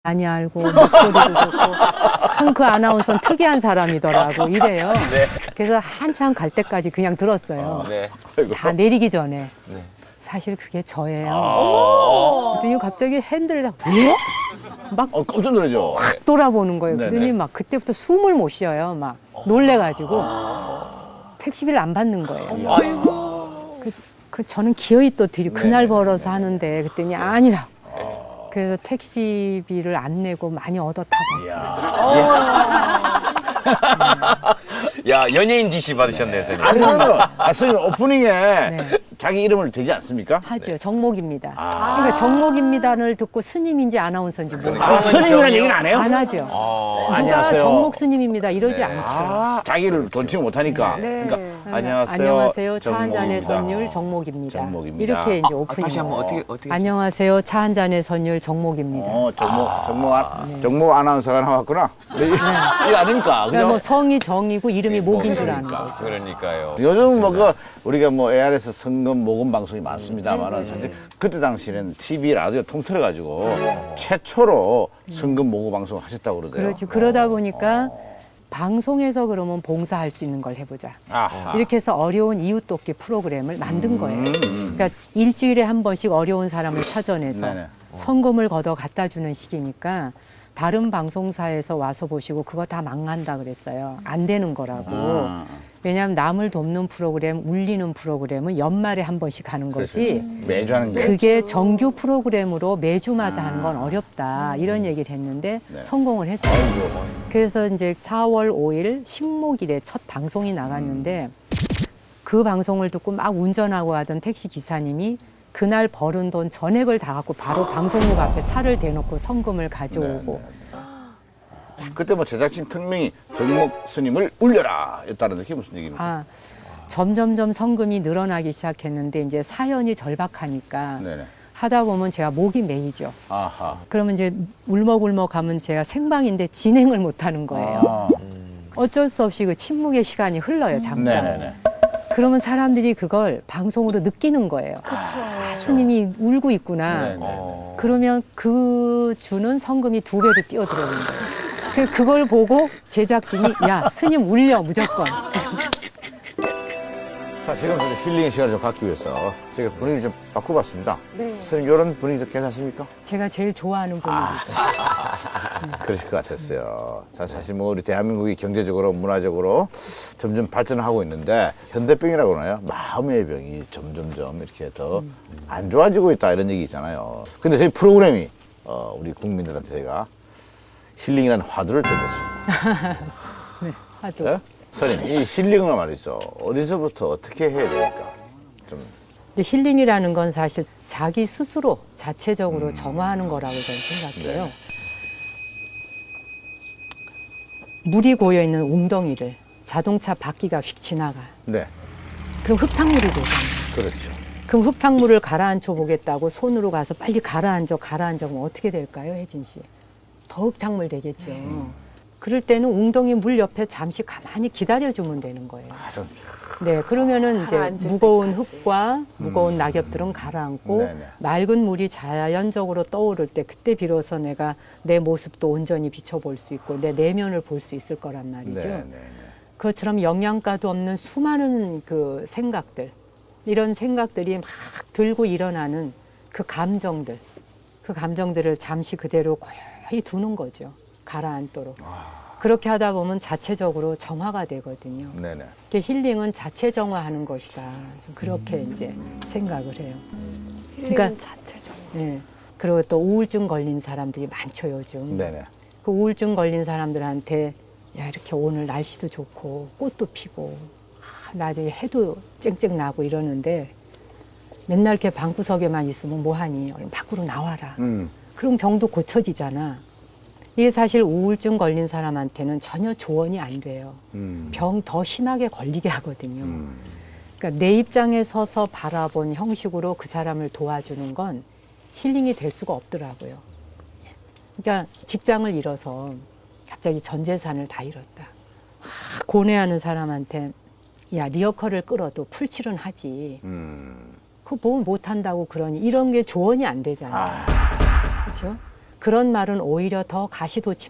많이 알고 목소리도 좋고 참 그 아나운서는 특이한 사람이더라고 이래요. 네. 그래서 한참 갈 때까지 그냥 들었어요. 네. 다 내리기 전에. 네. 사실 그게 저예요. 아. 그랬더니 갑자기 핸들을 딱 예? 막 깜짝 놀라죠. 확 돌아보는 거예요. 네네. 그러더니 막 그때부터 숨을 못 쉬어요. 막 놀래가지고 택시비를 안 받는 거예요. 아이고. 저는 기어이 또 드리고 그날 네네네네. 벌어서 하는데 그랬더니 아니라고. 그래서 택시비를 안 내고 많이 얻어 타봤어요. 야, 연예인 DC 받으셨네요, 선생님. 아니, 그러면, 선생님, 오프닝에 네. 자기 이름을 대지 않습니까? 하죠. 정목입니다. 아. 그러니까 정목입니다를 듣고 스님인지 아나운서인지 모르겠어요. 아, 스님이라는 얘기는 안 해요? 안 하죠. 누가 안녕하세요. 정목 스님입니다 이러지 네. 않죠. 아, 자기를 돈치고 못하니까. 네. 그러니까, 안녕하세요. 안녕하세요. 차 한 잔의 정목입니다. 선율 정목입니다. 정목입니다. 이렇게 이제 오프닝. 다시 한번 어떻게. 안녕하세요. 차 한 잔의 선율 정목입니다. 정목 아나운서가 나왔구나. 이거 아닙니까? 그러니까 뭐 그죠? 성이 정이고 이름이 목인 줄 아는 그러니까. 거죠. 그러니까요. 요즘 우리가 AR에서 성금 모금 방송이 많습니다만은 사실 그때 당시에는 TV 라디오 통틀어가지고 최초로 성금 모금 방송을 하셨다고 그러대요. 그렇죠. 그러다 보니까 방송에서 그러면 봉사할 수 있는 걸 해보자. 아하. 이렇게 해서 어려운 이웃 돕기 프로그램을 만든 거예요. 그러니까 일주일에 한 번씩 어려운 사람을 찾아내서 네네. 성금을 걷어 갖다 주는 식이니까 다른 방송사에서 와서 보시고 그거 다 망한다 그랬어요. 안 되는 거라고. 왜냐하면 남을 돕는 프로그램, 울리는 프로그램은 연말에 한 번씩 하는 거지. 매주 하는 게. 그게 정규 프로그램으로 매주마다 하는 건 어렵다. 이런 얘기를 했는데 네. 성공을 했어요. 그래서 이제 4월 5일 식목일에 첫 방송이 나갔는데 그 방송을 듣고 막 운전하고 가던 택시 기사님이 그날 벌은 돈 전액을 다 갖고 바로 방송국 앞에 차를 대놓고 성금을 가져오고 그때 제작진 특명이 정목 스님을 울려라 였다는 게 무슨 얘기입니까? 점점점 성금이 늘어나기 시작했는데 이제 사연이 절박하니까 네네. 하다 보면 제가 목이 메이죠. 아하. 그러면 이제 울먹울먹 하면 제가 생방인데 진행을 못 하는 거예요. 아. 어쩔 수 없이 그 침묵의 시간이 흘러요, 잠깐. 네네네. 그러면 사람들이 그걸 방송으로 느끼는 거예요. 그렇죠. 스님이 울고 있구나. 네네. 그러면 그 주는 성금이 2배로 뛰어들어오는 거예요. 그걸 보고 제작진이 야, 스님 울려 무조건. 자, 지금 저는 힐링의 시간을 좀 갖기 위해서 제가 분위기를 좀 바꿔봤습니다. 네. 선생님, 이런 분위기도 괜찮습니까? 제가 제일 좋아하는 분위기죠. 그러실 것 같았어요. 자, 사실 우리 대한민국이 경제적으로, 문화적으로 점점 발전을 하고 있는데 현대병이라고 그러나요? 마음의 병이 점점점 이렇게 더 안 좋아지고 있다 이런 얘기 있잖아요. 근데 저희 프로그램이 우리 국민들한테 저희가 힐링이라는 화두를 던졌습니다. 네, 하도. 네? 선생님, 이 힐링은 말이죠. 어디서부터 어떻게 해야 됩니까? 좀 근데 힐링이라는 건 사실 자기 스스로 자체적으로 정화하는 거라고 저는 생각해요. 네. 물이 고여 있는 웅덩이를 자동차 바퀴가 휙 지나가. 네, 그럼 흙탕물이 되잖아요. 그렇죠. 그럼 흙탕물을 가라앉혀 보겠다고 손으로 가서 빨리 가라앉아 그러면 어떻게 될까요, 혜진 씨? 더 흙탕물 되겠죠. 그럴 때는 웅덩이 물 옆에 잠시 가만히 기다려주면 되는 거예요. 네, 그러면은 이제 가라앉을 무거운 때까지. 흙과 무거운 낙엽들은 가라앉고 네네. 맑은 물이 자연적으로 떠오를 때 그때 비로소 내가 내 모습도 온전히 비춰볼 수 있고 내 내면을 볼 수 있을 거란 말이죠. 네. 그것처럼 영양가도 없는 수많은 그 생각들, 이런 생각들이 막 들고 일어나는 그 감정들을 잠시 그대로 고요히 두는 거죠. 가라앉도록. 그렇게 하다 보면 자체적으로 정화가 되거든요. 네네. 힐링은 자체 정화하는 것이다. 그렇게 이제 생각을 해요. 힐링은 그러니까- 자체적. 네. 그리고 또 우울증 걸린 사람들이 많죠, 요즘. 네네. 그 우울증 걸린 사람들한테 야, 이렇게 오늘 날씨도 좋고 꽃도 피고 낮에 해도 쨍쨍 나고 이러는데 맨날 이렇게 방구석에만 있으면 뭐하니? 얼른 밖으로 나와라. 그럼 병도 고쳐지잖아. 이게 사실 우울증 걸린 사람한테는 전혀 조언이 안 돼요. 병 더 심하게 걸리게 하거든요. 그러니까 내 입장에 서서 바라본 형식으로 그 사람을 도와주는 건 힐링이 될 수가 없더라고요. 그러니까 직장을 잃어서 갑자기 전 재산을 다 잃었다. 고뇌하는 사람한테 야, 리어커를 끌어도 풀칠은 하지. 그거 뭐 못한다고 그러니 이런 게 조언이 안 되잖아요. 그렇죠? 그런 말은 오히려 더 가시돋친